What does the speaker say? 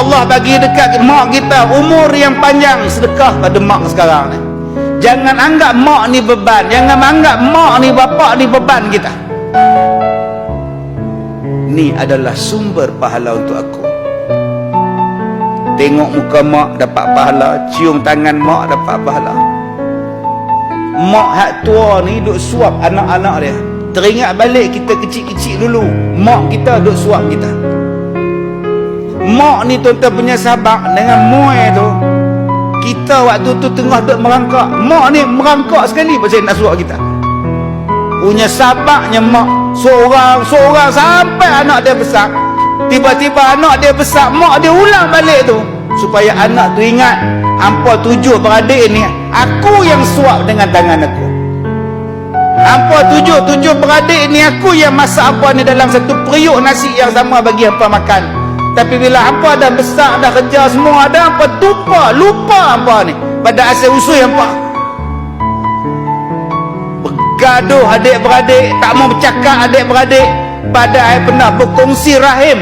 Allah bagi dekat mak kita umur yang panjang, sedekah pada mak sekarang ni. Jangan anggap mak ni beban, jangan anggap mak ni bapak ni beban kita. Ni adalah sumber pahala untuk aku. Tengok muka mak dapat pahala, cium tangan mak dapat pahala. Mak hak tua ni duk suap anak-anak dia. Teringat balik kita kecil-kecil dulu, mak kita duk suap kita. Mak ni tuan-tuan punya sahabat dengan muai tu, kita waktu tu tengah duk merangkak, mak ni merangkak sekali pasal nak suap kita. Punya sahabatnya mak, seorang-seorang sampai anak dia besar. Tiba-tiba anak dia besar, mak dia ulang balik tu supaya anak tu ingat, hampa 7 beradik ni aku yang suap dengan tangan aku. Hampa 7 beradik ni aku yang masak hampa ni dalam satu periuk nasi yang sama bagi hampa makan. Tapi bila hampa dah besar, dah kerja semua ada, hampa lupa hampa ni pada asal usul hampa. Bergaduh adik-beradik, tak mau bercakap adik-beradik, padahal pernah berkongsi rahim.